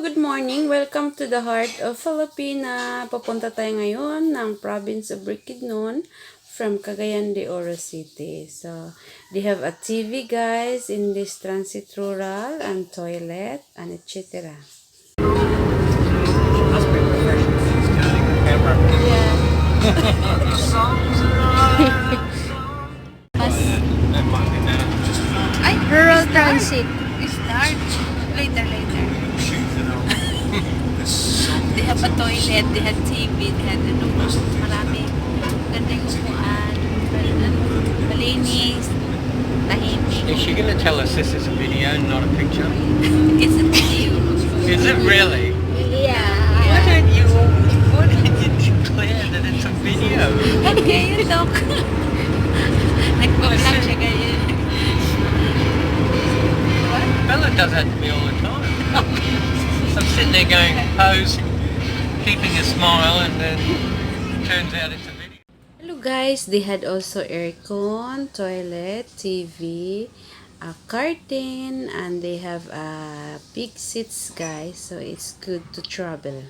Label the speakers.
Speaker 1: good morning. Welcome to the heart of Filipina. Papunta tayo ngayon ng province of Bukidnon from Cagayan de Oro City. So, they have a TV guys in this transit rural and toilet and etc.
Speaker 2: Rural transit.
Speaker 3: Start. Later. They have a toilet, they had TV, they had marami. Ganda yung upuan. Malinis. Tahimik.
Speaker 4: Is she going to tell us this is a video, not a picture?
Speaker 3: It's a video.
Speaker 4: Is it really?
Speaker 3: Yeah.
Speaker 4: Why don't you declare that it's a video?
Speaker 3: Okay, you talk. Nagpa-vlog siya ganyan.
Speaker 4: Bella does that to me all the time. I'm sitting there going, pose, keeping a smile, and then turns out it's a video.
Speaker 1: Hello guys, they had also aircon, toilet, TV, a curtain, and they have big seats guys, so it's good to travel.